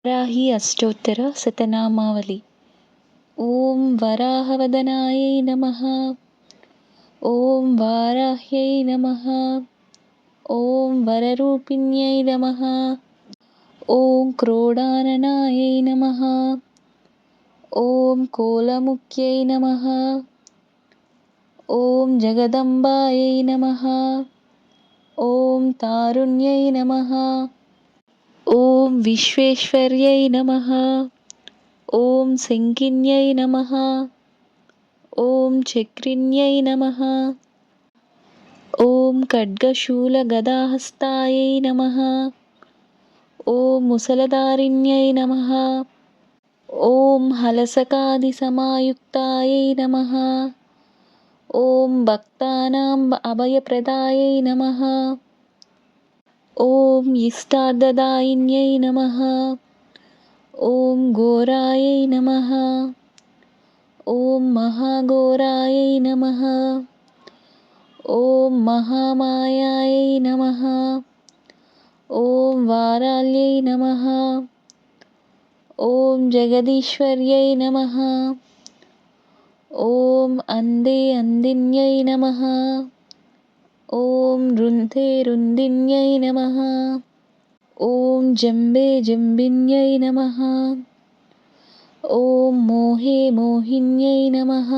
वाराही अष्टोत्तर शतनामावली। ॐ वराहवदनायै नमः। ॐ वाराह्यै नमः। ॐ वररूपिण्यै नमः। ॐ क्रोडाननायै नमः। ॐ कोलमुख्यै नमः। ॐ जगदम्बायै नमः। ॐ तारुण्यै नमः। ॐ विश्वेश्वर्यै नमः। ॐ शङ्किन्यै नमः। ॐ चक्रिण्यै नमः। ॐ खड्गशूलगदाहस्तायै नमः। ॐ मुसलधारिण्यै नमः। ॐ हलसकादिसमायुक्तायै नमः। ॐ भक्तानाम् अभयप्रदायै नमः। ॐ इष्टार्थदायिन्यै नमः। ॐ घोरायै नमः। ॐ महाघोरायै नमः। ॐ महामायायै नमः। ॐ वाराल्यै नमः। ॐ जगदीश्वर्यै नमः। ॐ अन्धे अन्धिन्यै नमः। ॐ रुन्धे रुन्धिन्यै नमः। ॐ जम्बे जम्बिन्यै नमः। ॐ मोहे मोहिन्यै नमः।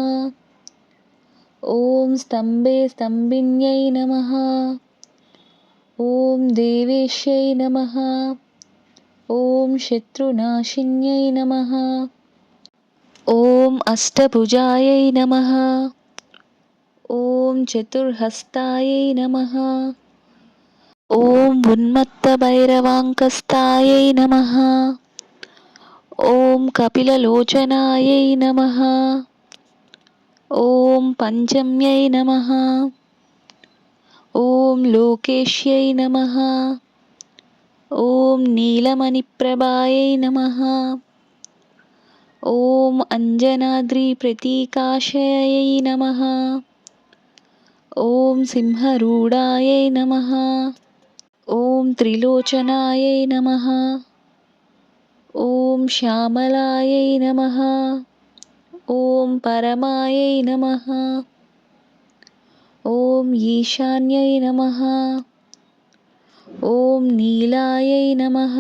ॐ स्तम्भे स्तम्भिन्यै नमः। ॐ देवेश्यै नमः। ॐ शत्रुनाशिन्यै नमः। ॐ अष्टभुजायै नमः। ॐ चतुर्हस्तायै नमः। ॐ उन्मत्तभैरवाङ्कस्तायै नमः। ॐ कपिललोचनायै नमः। ॐ पञ्चम्यै नमः। ॐ लोकेश्यै नमः। ॐ नीलमणिप्रभायै नमः। ॐ अञ्जनाद्रिप्रतीकाशयै नमः। ॐ सिंहरूढायै नमः। ॐ त्रिलोचनायै नमः। ॐ श्यामलायै नमः। ॐ परमायै नमः। ॐ ईशान्यै नमः। ॐ नीलायै नमः।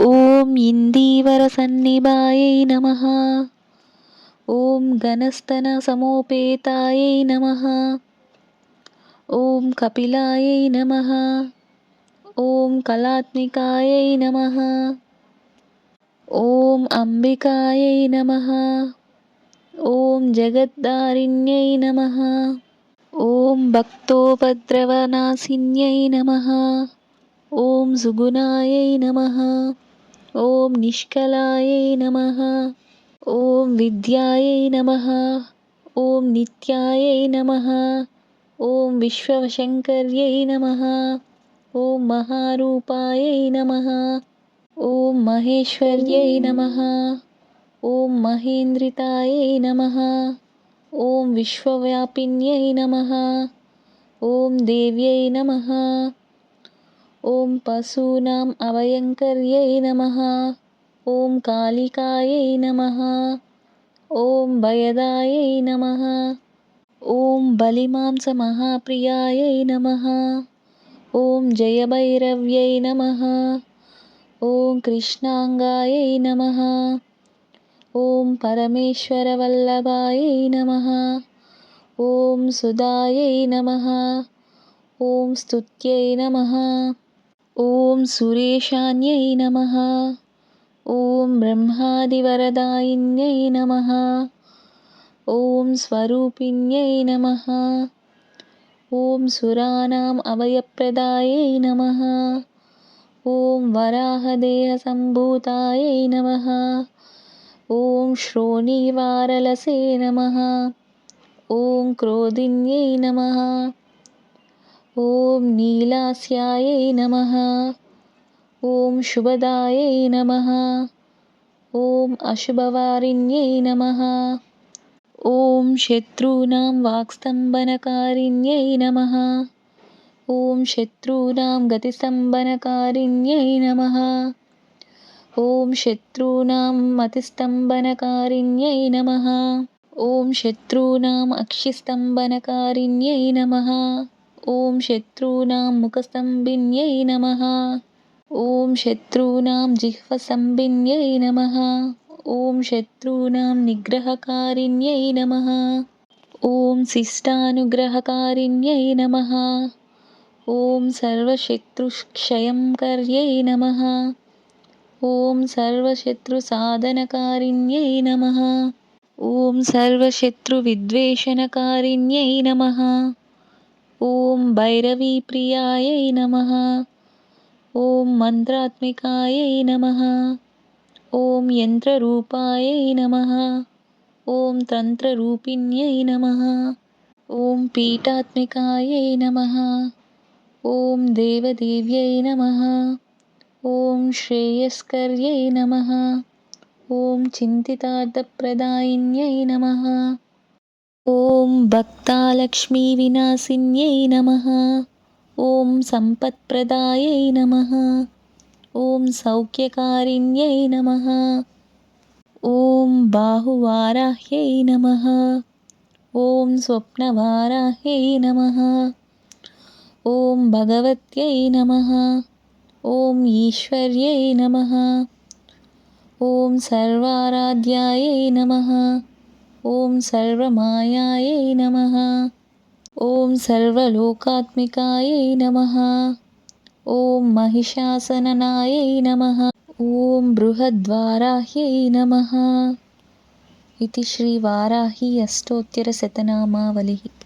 ॐ इन्दीवरसन्निभायै नमः। ॐ घनस्तनसमोपेतायै नमः। ॐ कपिलायै नमः। ॐ कलात्मिकायै नमः। ॐ अम्बिकायै नमः। ॐ जगद्धारिण्यै नमः। ॐ भक्तोपद्रवनाशिन्यै नमः। ॐ सुगुणायै नमः। ॐ निष्कलायै नमः। ॐ विद्यायै नमः। ॐ नित्यायै नमः। ॐ विश्वशङ्कर्यै नमः। ॐ महारूपायै नमः। ॐ महेश्वर्यै नमः। ॐ महेन्द्रितायै नमः। ॐ विश्वव्यापिन्यै नमः। ॐ देव्यै नमः। ॐ पशूनाम् अभयङ्कर्यै नमः। ॐ कालिकायै नमः। ॐ भयदायै नमः। ॐ बलिमांसमहाप्रियायै नमः। ॐ जयभैरव्यै नमः। ॐ कृष्णाङ्गायै नमः। ॐ परमेश्वरवल्लभायै नमः। ॐ सुधायै नमः। ॐ स्तुत्यै नमः। ॐ सुरेशान्यै नमः। ॐ ब्रह्मादिवरदायिन्यै नमः। ॐ स्वरूपिण्यै नमः। ॐ सुराणाम् अभयप्रदायै नमः। ॐ वराहदेहसम्भूतायै नमः। ॐ श्रोणीवारलसे नमः। ॐ क्रोधिन्यै नमः। ॐ नीलास्यायै नमः। ॐ शुभदायै नमः। ॐ अशुभवारिण्यै नमः। ॐ शत्रूणां वाक्स्तम्भनकारिण्यै नमः। ॐ शत्रूणां गतिस्तम्भनकारिण्यै नमः। ॐ शत्रूणां मतिस्तम्भनकारिण्यै नमः। ॐ शत्रूणाम् अक्षिस्तम्भनकारिण्यै नमः। ॐ शत्रूणां मुखस्तम्भिन्यै नमः। ॐ शत्रूणां जिह्वस्तम्भिन्यै नमः। ॐ शत्रूणां निग्रहकारिण्यै नमः। ॐ शिष्टानुग्रहकारिण्यै नमः। ॐ सर्वशत्रुक्षयंकर्यै नमः। ॐ सर्वशत्रुसाधनकारिण्यै नमः। ॐ सर्वशत्रुविद्वेषणकारिण्यै नमः। ॐ भैरवीप्रियायै नमः। ॐ मन्त्रात्मिकायै नमः। ॐ यन्त्ररूपायै नमः। ॐ तन्त्ररूपिण्यै नमः। ॐ पीठात्मिकायै नमः। ॐ देवदेव्यै नमः। ॐ श्रेयस्कर्यै नमः। ॐ चिन्तितार्थप्रदायिन्यै नमः। ॐ भक्तालक्ष्मीविनाशिन्यै नमः। ॐ सम्पत्प्रदायै नमः। ॐ सौख्यकारिण्यै नमः। ॐ बाहुवाराह्यै नमः। ॐ स्वप्नवाराह्यै नमः। ॐ भगवत्यै नमः। ॐ ईश्वर्यै नमः। ॐ सर्वाराध्यायै नमः। ॐ सर्वमायायै नमः। ॐ सर्वलोकात्मिकायै नमः। ॐ महिषासननायै नमः। ॐ बृहद्वाराह्यै नमः। इति श्रीवाराही अष्टोत्तरशतनामावलिः।